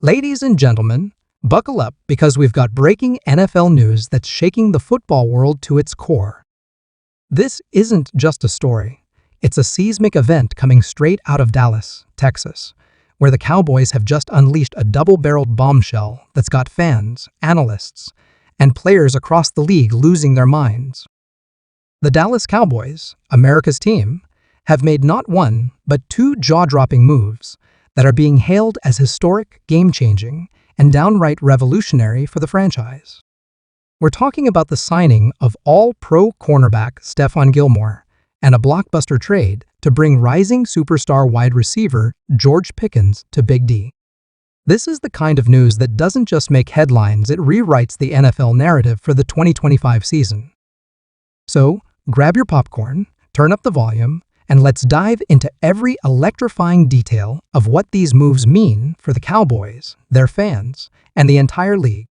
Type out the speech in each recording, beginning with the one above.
Ladies and gentlemen, buckle up because we've got breaking NFL news that's shaking the football world to its core. This isn't just a story. It's a seismic event coming straight out of Dallas, Texas, where the Cowboys have just unleashed a double-barreled bombshell that's got fans, analysts, and players across the league losing their minds. The Dallas Cowboys, America's team, have made not one, but two jaw-dropping moves that are being hailed as historic, game-changing, and downright revolutionary for the franchise. We're talking about the signing of all-pro cornerback Stephon Gilmore and a blockbuster trade to bring rising superstar wide receiver George Pickens to Big D. This is the kind of news that doesn't just make headlines, it rewrites the NFL narrative for the 2025 season. So, grab your popcorn, turn up the volume, and let's dive into every electrifying detail of what these moves mean for the Cowboys, their fans, and the entire league.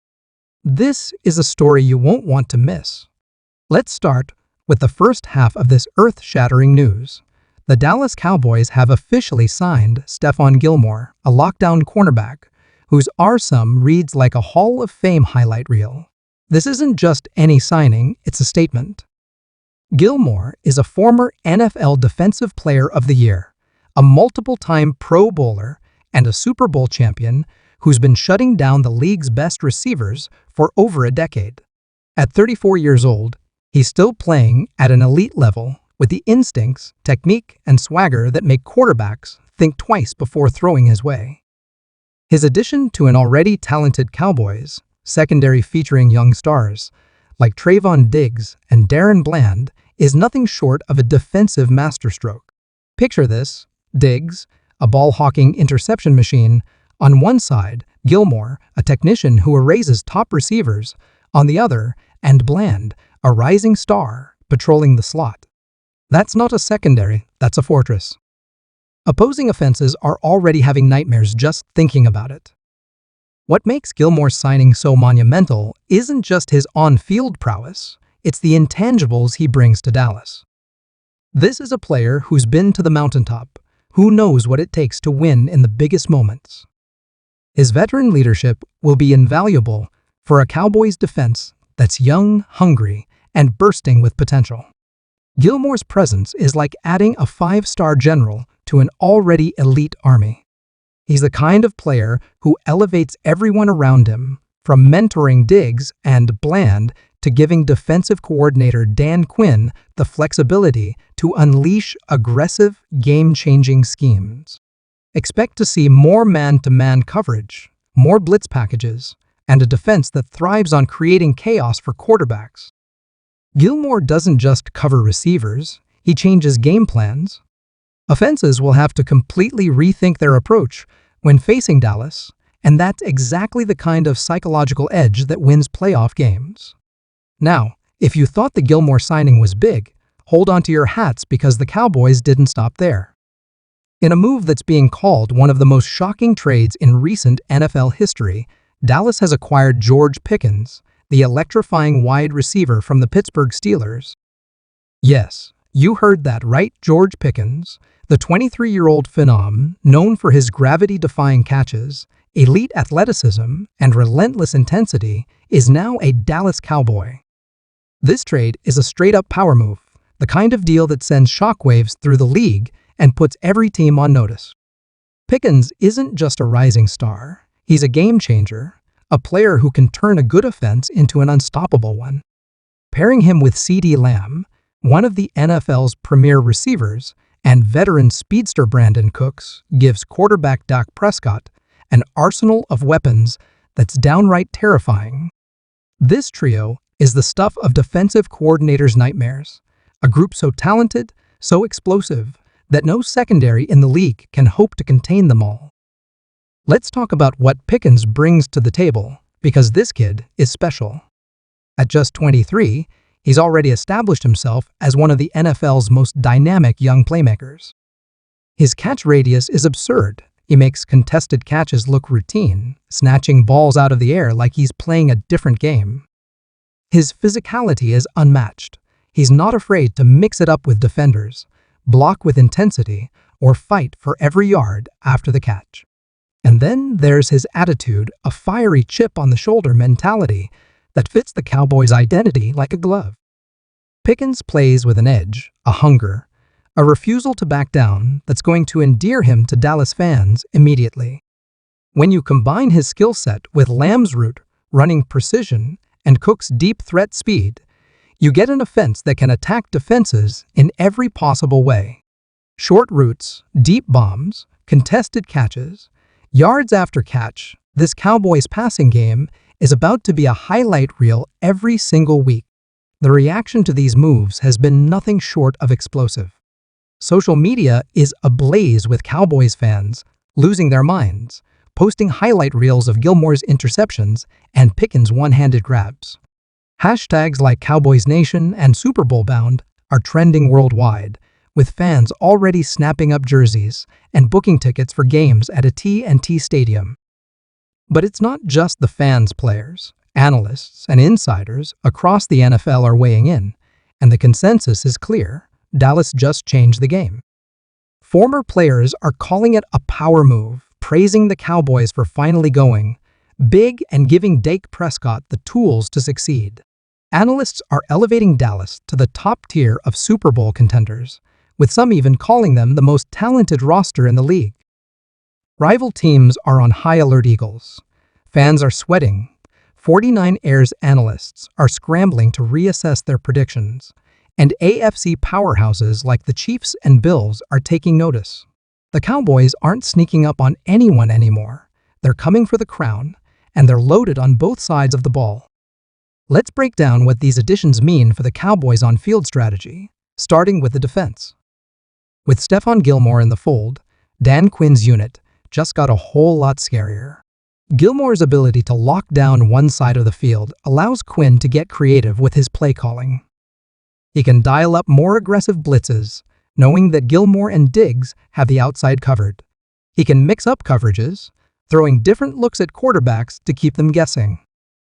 This is a story you won't want to miss. Let's start with the first half of this earth-shattering news. The Dallas Cowboys have officially signed Stephon Gilmore, a lockdown cornerback, whose RSUM reads like a Hall of Fame highlight reel. This isn't just any signing, it's a statement. Gilmore is a former NFL Defensive Player of the Year, a multiple-time Pro Bowler, and a Super Bowl champion who's been shutting down the league's best receivers for over a decade. At 34 years old, he's still playing at an elite level with the instincts, technique, and swagger that make quarterbacks think twice before throwing his way. His addition to an already talented Cowboys secondary featuring young stars like Trayvon Diggs and Darren Bland is nothing short of a defensive masterstroke. Picture this: Diggs, a ball-hawking interception machine, on one side, Gilmore, a technician who erases top receivers, on the other, and Bland, a rising star, patrolling the slot. That's not a secondary, that's a fortress. Opposing offenses are already having nightmares just thinking about it. What makes Gilmore's signing so monumental isn't just his on-field prowess, it's the intangibles he brings to Dallas. This is a player who's been to the mountaintop, who knows what it takes to win in the biggest moments. His veteran leadership will be invaluable for a Cowboys defense that's young, hungry, and bursting with potential. Gilmore's presence is like adding a five-star general to an already elite army. He's the kind of player who elevates everyone around him, from mentoring Diggs and Bland to giving defensive coordinator Dan Quinn the flexibility to unleash aggressive, game-changing schemes. Expect to see more man-to-man coverage, more blitz packages, and a defense that thrives on creating chaos for quarterbacks. Gilmore doesn't just cover receivers, he changes game plans. Offenses will have to completely rethink their approach when facing Dallas, and that's exactly the kind of psychological edge that wins playoff games. Now, if you thought the Gilmore signing was big, hold on to your hats because the Cowboys didn't stop there. In a move that's being called one of the most shocking trades in recent NFL history, Dallas has acquired George Pickens, the electrifying wide receiver from the Pittsburgh Steelers. Yes, you heard that right, George Pickens, the 23-year-old phenom known for his gravity-defying catches, elite athleticism, and relentless intensity, is now a Dallas Cowboy. This trade is a straight-up power move, the kind of deal that sends shockwaves through the league and puts every team on notice. Pickens isn't just a rising star, he's a game-changer, a player who can turn a good offense into an unstoppable one. Pairing him with CeeDee Lamb, one of the NFL's premier receivers, and veteran speedster Brandon Cooks gives quarterback Dak Prescott an arsenal of weapons that's downright terrifying. This trio is the stuff of defensive coordinators' nightmares, a group so talented, so explosive, that no secondary in the league can hope to contain them all. Let's talk about what Pickens brings to the table, because this kid is special. At just 23, he's already established himself as one of the NFL's most dynamic young playmakers. His catch radius is absurd. He makes contested catches look routine, snatching balls out of the air like he's playing a different game. His physicality is unmatched. He's not afraid to mix it up with defenders, block with intensity, or fight for every yard after the catch. And then there's his attitude, a fiery chip on the shoulder mentality that fits the Cowboys' identity like a glove. Pickens plays with an edge, a hunger, a refusal to back down that's going to endear him to Dallas fans immediately. When you combine his skill set with Lamb's route, running precision, and Cook's deep threat speed, you get an offense that can attack defenses in every possible way. Short routes, deep bombs, contested catches, yards after catch, this Cowboys passing game is about to be a highlight reel every single week. The reaction to these moves has been nothing short of explosive. Social media is ablaze with Cowboys fans losing their minds, posting highlight reels of Gilmore's interceptions and Pickens' one-handed grabs. Hashtags like Cowboys Nation and Super Bowl Bound are trending worldwide, with fans already snapping up jerseys and booking tickets for games at a T&T stadium. But it's not just the fans. Players, analysts, and insiders across the NFL are weighing in, and the consensus is clear: Dallas just changed the game. Former players are calling it a power move, praising the Cowboys for finally going big and giving Dak Prescott the tools to succeed. Analysts are elevating Dallas to the top tier of Super Bowl contenders, with some even calling them the most talented roster in the league. Rival teams are on high alert. Eagles fans are sweating. 49ers analysts are scrambling to reassess their predictions, and AFC powerhouses like the Chiefs and Bills are taking notice. The Cowboys aren't sneaking up on anyone anymore. They're coming for the crown, and they're loaded on both sides of the ball. Let's break down what these additions mean for the Cowboys' on-field strategy, starting with the defense. With Stephon Gilmore in the fold, Dan Quinn's unit just got a whole lot scarier. Gilmore's ability to lock down one side of the field allows Quinn to get creative with his play calling. He can dial up more aggressive blitzes, knowing that Gilmore and Diggs have the outside covered. He can mix up coverages, throwing different looks at quarterbacks to keep them guessing.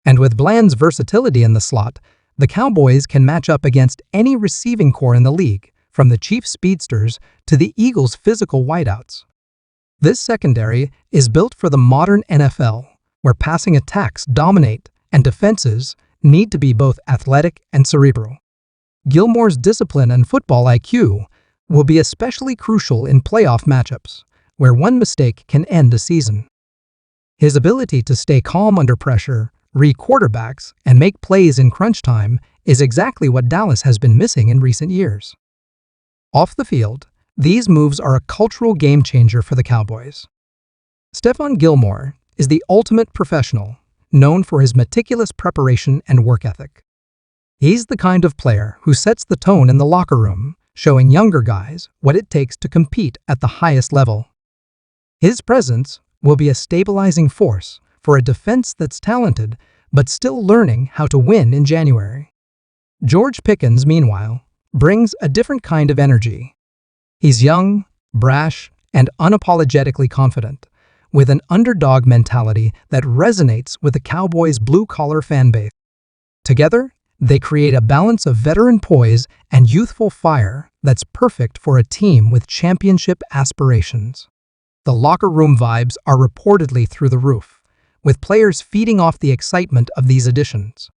And with Bland's versatility in the slot, the Cowboys can match up against any receiving corps in the league, from the Chiefs' speedsters to the Eagles' physical wideouts. This secondary is built for the modern NFL, where passing attacks dominate and defenses need to be both athletic and cerebral. Gilmore's discipline and football IQ will be especially crucial in playoff matchups, where one mistake can end a season. His ability to stay calm under pressure, read quarterbacks, and make plays in crunch time is exactly what Dallas has been missing in recent years. Off the field, these moves are a cultural game changer for the Cowboys. Stephon Gilmore is the ultimate professional, known for his meticulous preparation and work ethic. He's the kind of player who sets the tone in the locker room, showing younger guys what it takes to compete at the highest level. His presence will be a stabilizing force for a defense that's talented but still learning how to win in January. George Pickens, meanwhile, brings a different kind of energy. He's young, brash, and unapologetically confident, with an underdog mentality that resonates with the Cowboys' blue-collar fan base. Together, they create a balance of veteran poise and youthful fire that's perfect for a team with championship aspirations. The locker room vibes are reportedly through the roof, with players feeding off the excitement of these additions.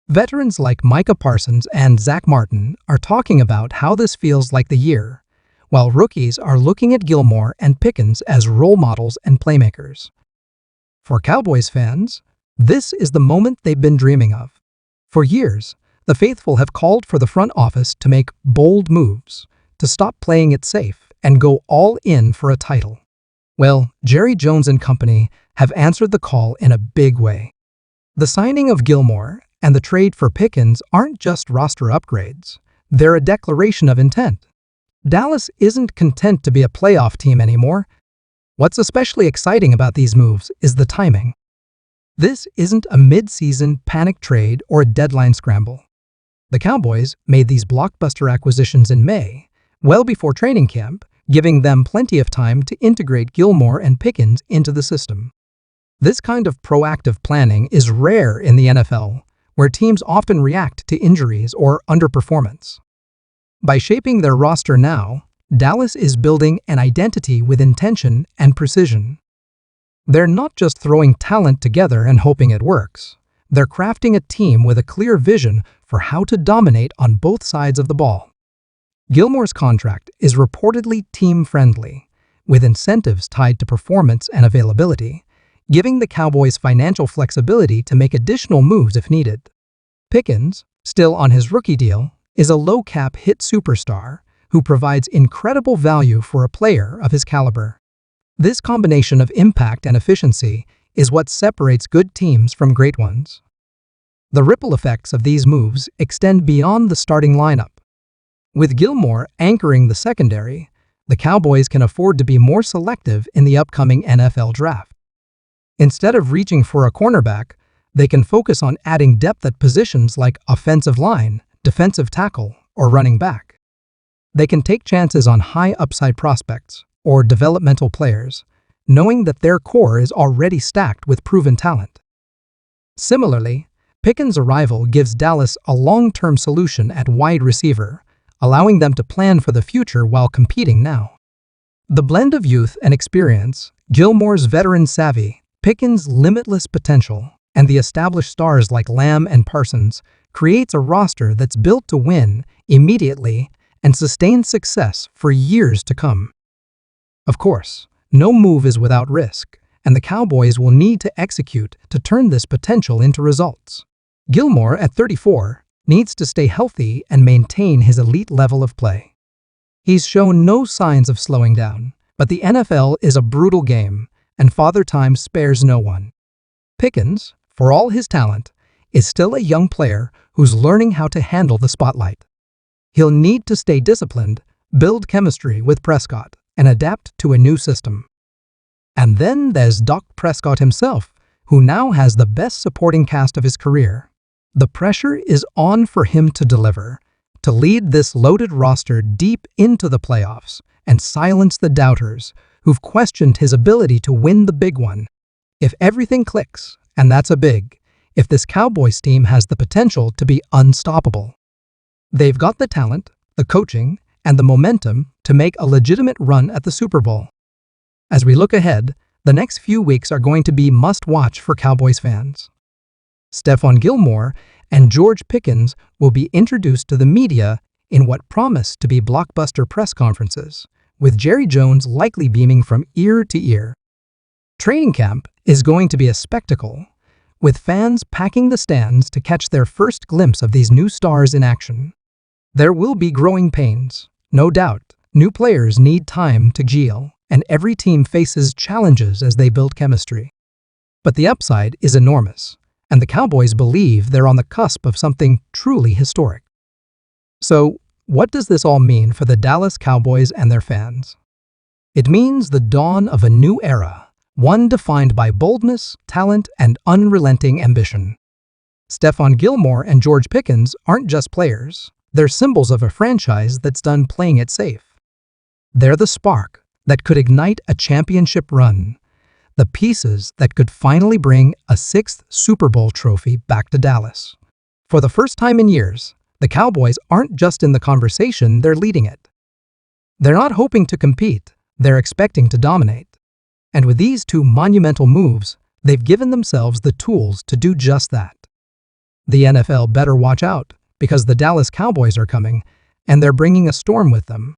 Veterans like Micah Parsons and Zach Martin are talking about how this feels like the year, while rookies are looking at Gilmore and Pickens as role models and playmakers. For Cowboys fans, this is the moment they've been dreaming of. For years, the faithful have called for the front office to make bold moves, to stop playing it safe and go all in for a title. Well, Jerry Jones and company have answered the call in a big way. The signing of Gilmore and the trade for Pickens aren't just roster upgrades, they're a declaration of intent. Dallas isn't content to be a playoff team anymore. What's especially exciting about these moves is the timing. This isn't a mid-season panic trade or a deadline scramble. The Cowboys made these blockbuster acquisitions in May, well before training camp, giving them plenty of time to integrate Gilmore and Pickens into the system. This kind of proactive planning is rare in the NFL, where teams often react to injuries or underperformance. By shaping their roster now, Dallas is building an identity with intention and precision. They're not just throwing talent together and hoping it works. They're crafting a team with a clear vision for how to dominate on both sides of the ball. Gilmore's contract is reportedly team-friendly, with incentives tied to performance and availability, giving the Cowboys financial flexibility to make additional moves if needed. Pickens, still on his rookie deal, is a low-cap hit superstar who provides incredible value for a player of his caliber. This combination of impact and efficiency is what separates good teams from great ones. The ripple effects of these moves extend beyond the starting lineup. With Gilmore anchoring the secondary, the Cowboys can afford to be more selective in the upcoming NFL draft. Instead of reaching for a cornerback, they can focus on adding depth at positions like offensive line, defensive tackle, or running back. They can take chances on high upside prospects or developmental players, knowing that their core is already stacked with proven talent. Similarly, Pickens' arrival gives Dallas a long-term solution at wide receiver, allowing them to plan for the future while competing now. The blend of youth and experience, Gilmore's veteran savvy, Pickens' limitless potential, and the established stars like Lamb and Parsons creates a roster that's built to win immediately and sustain success for years to come. Of course, no move is without risk, and the Cowboys will need to execute to turn this potential into results. Gilmore, at 34, needs to stay healthy and maintain his elite level of play. He's shown no signs of slowing down, but the NFL is a brutal game, and Father Time spares no one. Pickens, for all his talent, is still a young player who's learning how to handle the spotlight. He'll need to stay disciplined, build chemistry with Prescott, and adapt to a new system. And then there's Dak Prescott himself, who now has the best supporting cast of his career. The pressure is on for him to deliver, to lead this loaded roster deep into the playoffs and silence the doubters who've questioned his ability to win the big one. If everything clicks, and that's a big, if this Cowboys team has the potential to be unstoppable. They've got the talent, the coaching, and the momentum to make a legitimate run at the Super Bowl. As we look ahead, the next few weeks are going to be must-watch for Cowboys fans. Stephon Gilmore and George Pickens will be introduced to the media in what promise to be blockbuster press conferences, with Jerry Jones likely beaming from ear to ear. Training camp is going to be a spectacle, with fans packing the stands to catch their first glimpse of these new stars in action. There will be growing pains, no doubt. New players need time to gel, and every team faces challenges as they build chemistry. But the upside is enormous, and the Cowboys believe they're on the cusp of something truly historic. So, what does this all mean for the Dallas Cowboys and their fans? It means the dawn of a new era, one defined by boldness, talent, and unrelenting ambition. Stephon Gilmore and George Pickens aren't just players. They're symbols of a franchise that's done playing it safe. They're the spark that could ignite a championship run, the pieces that could finally bring a sixth Super Bowl trophy back to Dallas. For the first time in years, the Cowboys aren't just in the conversation, they're leading it. They're not hoping to compete, they're expecting to dominate. And with these two monumental moves, they've given themselves the tools to do just that. The NFL better watch out, because the Dallas Cowboys are coming, and they're bringing a storm with them.